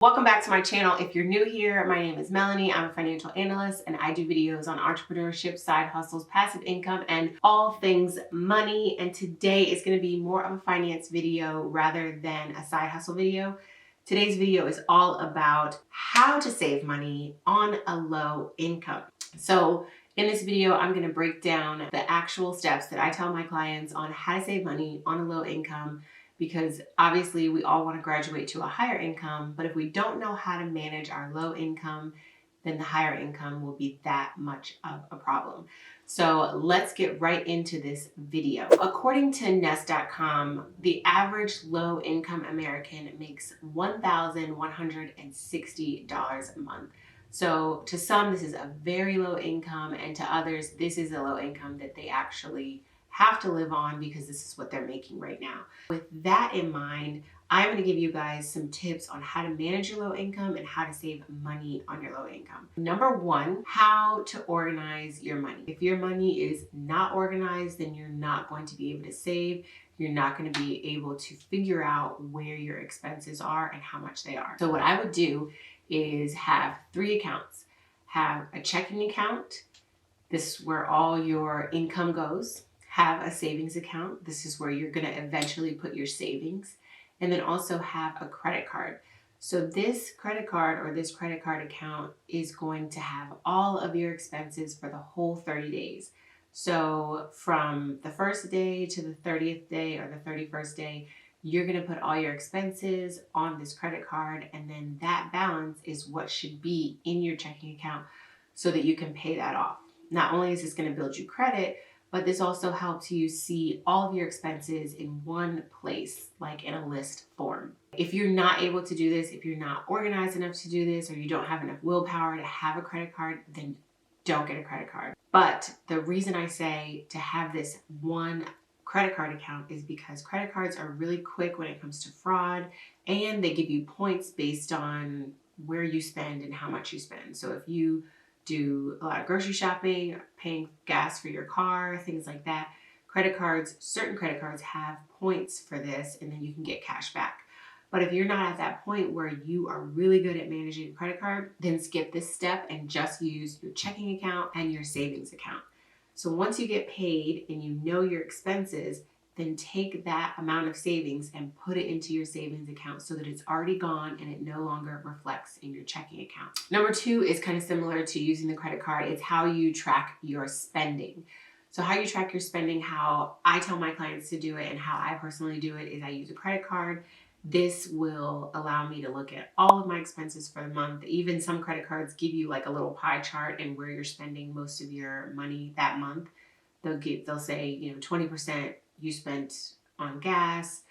Welcome back to my channel. If you're new here, my name is Melanie. I'm a financial analyst and I do videos on entrepreneurship, side hustles, passive income, and all things money. And today is going to be more of a finance video rather than a side hustle video. Today's video is all about how to save money on a low income. So in this video, I'm going to break down the actual steps that I tell my clients on how to save money on a low income, because obviously we all want to graduate to a higher income, but if we don't know how to manage our low income, then the higher income will be that much of a problem. So let's get right into this video. According to Nest.com, the average low income American makes $1,160 a month. So to some, this is a very low income, and to others, this is a low income that they actually have to live on because this is what they're making right now. With that in mind, I'm going to give you guys some tips on how to manage your low income and how to save money on your low income. Number one, how to organize your money. If your money is not organized, then you're not going to be able to save. You're not going to be able to figure out where your expenses are and how much they are. So what I would do is have 3 accounts. Have a checking account. This is where all your income goes. Have a savings account. This is where you're going to eventually put your savings. And then also have a credit card. So this credit card or this credit card account is going to have all of your expenses for the whole 30 days. So from the first day to the 30th day or the 31st day, you're going to put all your expenses on this credit card, and then that balance is what should be in your checking account so that you can pay that off. Not only is this going to build you credit, but this also helps you see all of your expenses in one place, like in a list form. If you're not able to do this, if you're not organized enough to do this, or you don't have enough willpower to have a credit card, then don't get a credit card. But the reason I say to have this one credit card account is because credit cards are really quick when it comes to fraud, and they give you points based on where you spend and how much you spend. So if you do a lot of grocery shopping, paying gas for your car, things like that, certain credit cards have points for this, and then you can get cash back. But if you're not at that point where you are really good at managing a credit card, then skip this step and just use your checking account and your savings account. So once you get paid and you know your expenses, then take that amount of savings and put it into your savings account so that it's already gone and it no longer reflects in your checking account. Number 2 is kind of similar to using the credit card. It's how you track your spending. So how you track your spending, how I tell my clients to do it and how I personally do it, is I use a credit card. This will allow me to look at all of my expenses for the month. Even some credit cards give you like a little pie chart and where you're spending most of your money that month. They'll say, 20% you spent on gas,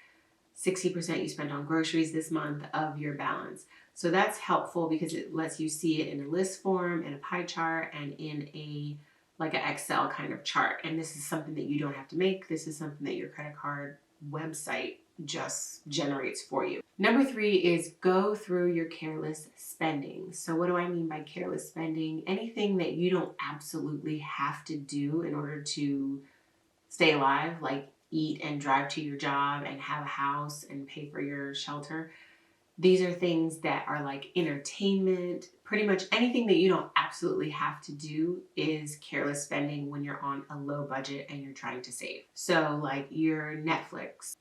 60% you spent on groceries this month of your balance. So that's helpful because it lets you see it in a list form, in a pie chart, and in like an Excel kind of chart. And this is something that you don't have to make. This is something that your credit card website just generates for you. Number 3 is go through your careless spending. So what do I mean by careless spending? Anything that you don't absolutely have to do in order to stay alive, like eat and drive to your job and have a house and pay for your shelter. These are things that are like entertainment. Pretty much anything that you don't absolutely have to do is careless spending when you're on a low budget and you're trying to save. So like your Netflix,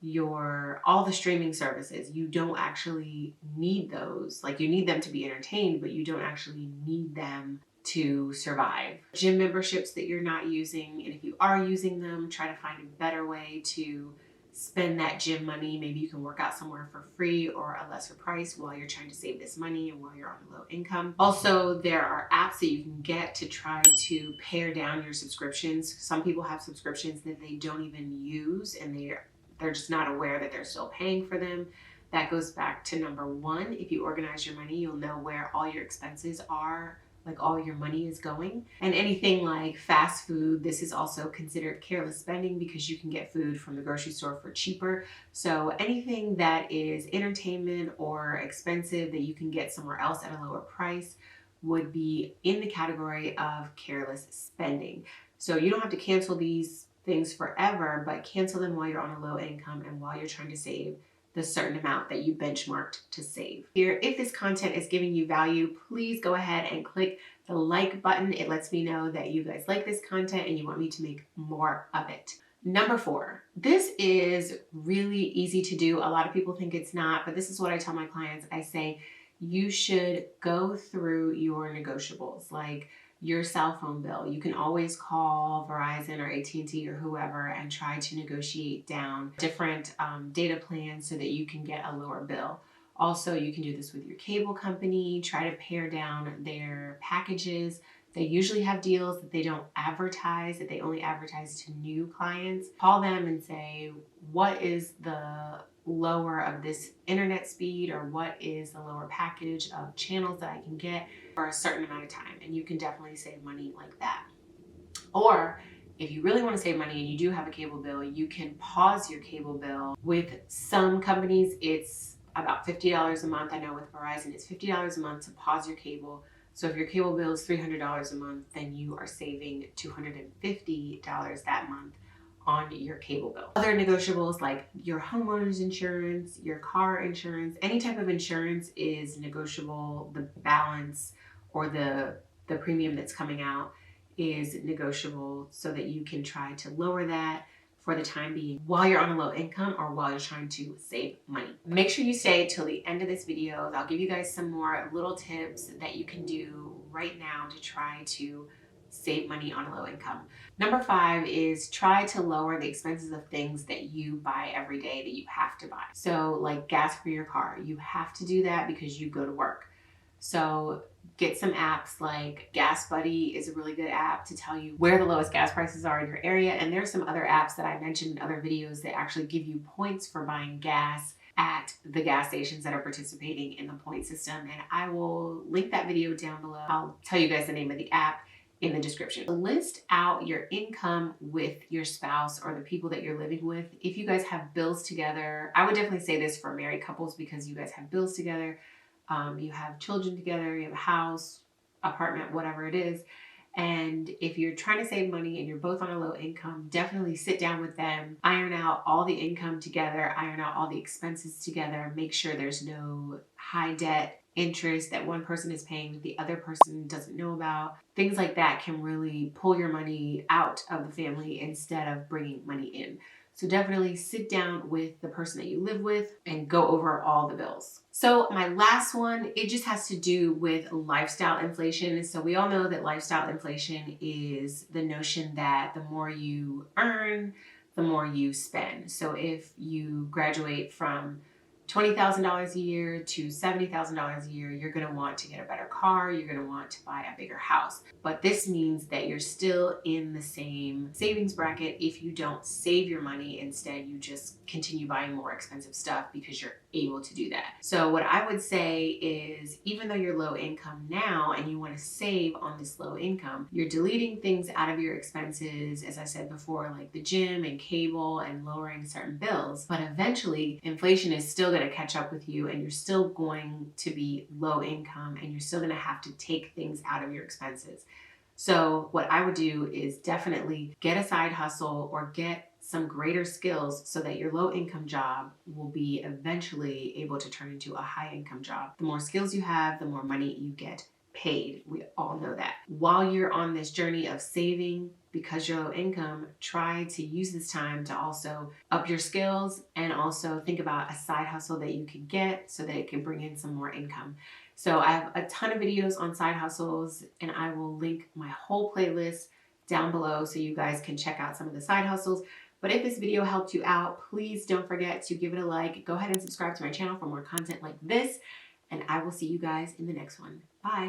all the streaming services, you don't actually need those. Like you need them to be entertained, but you don't actually need them to survive. Gym memberships that you're not using, and if you are using them, try to find a better way to spend that gym money. Maybe you can work out somewhere for free or a lesser price while you're trying to save this money and while you're on a low income. Also, there are apps that you can get to try to pare down your subscriptions. Some people have subscriptions that they don't even use, and they're just not aware that they're still paying for them. That goes back to number 1. If you organize your money, you'll know where all your expenses are, like all your money is going. And anything like fast food, this is also considered careless spending because you can get food from the grocery store for cheaper. So anything that is entertainment or expensive that you can get somewhere else at a lower price would be in the category of careless spending. So you don't have to cancel these things forever, but cancel them while you're on a low income and while you're trying to save the certain amount that you benchmarked to save. Here, if this content is giving you value, please go ahead and click the like button. It lets me know that you guys like this content and you want me to make more of it. Number 4, this is really easy to do. A lot of people think it's not, but this is what I tell my clients. I say, you should go through your negotiables, like your cell phone bill. You can always call Verizon or AT&T or whoever and try to negotiate down different data plans so that you can get a lower bill. Also, you can do this with your cable company. Try to pare down their packages. They usually have deals that they don't advertise, that they only advertise to new clients. Call them and say, what is the lower of this internet speed, or what is the lower package of channels that I can get for a certain amount of time? And you can definitely save money like that. Or if you really want to save money and you do have a cable bill, you can pause your cable bill. With some companies, it's about $50 a month. I know with Verizon, it's $50 a month to pause your cable. So if your cable bill is $300 a month, then you are saving $250 that month on your cable bill. Other negotiables like your homeowner's insurance, your car insurance, any type of insurance is negotiable. The balance or the premium that's coming out is negotiable so that you can try to lower that for the time being while you're on a low income or while you're trying to save money. Make sure you stay till the end of this video. I'll give you guys some more little tips that you can do right now to try to save money on a low income. Number 5 is try to lower the expenses of things that you buy every day that you have to buy. So like gas for your car, you have to do that because you go to work. So get some apps like Gas Buddy is a really good app to tell you where the lowest gas prices are in your area. And there's some other apps that I mentioned in other videos that actually give you points for buying gas at the gas stations that are participating in the point system. And I will link that video down below. I'll tell you guys the name of the app in the description. List out your income with your spouse or the people that you're living with. If you guys have bills together, I would definitely say this for married couples because you guys have bills together. You have children together, you have a house, apartment, whatever it is. And if you're trying to save money and you're both on a low income, definitely sit down with them, iron out all the income together, iron out all the expenses together, make sure there's no high debt interest that one person is paying that the other person doesn't know about. Things like that can really pull your money out of the family instead of bringing money in. So definitely sit down with the person that you live with and go over all the bills. So my last one, it just has to do with lifestyle inflation. So we all know that lifestyle inflation is the notion that the more you earn, the more you spend. So if you graduate from $20,000 a year to $70,000 a year, you're going to want to get a better car, you're going to want to buy a bigger house. But this means that you're still in the same savings bracket if you don't save your money. Instead, you just continue buying more expensive stuff because you're able to do that. So what I would say is, even though you're low income now and you want to save on this low income, you're deleting things out of your expenses, as I said before, like the gym and cable and lowering certain bills. But eventually, inflation is still going to catch up with you and you're still going to be low income and you're still going to have to take things out of your expenses. So what I would do is definitely get a side hustle or get some greater skills so that your low income job will be eventually able to turn into a high income job. The more skills you have, the more money you get paid. We all know that. While you're on this journey of saving because you're low income, try to use this time to also up your skills and also think about a side hustle that you can get so that it can bring in some more income. So I have a ton of videos on side hustles and I will link my whole playlist down below so you guys can check out some of the side hustles. But if this video helped you out, please don't forget to give it a like. Go ahead and subscribe to my channel for more content like this. And I will see you guys in the next one. Bye.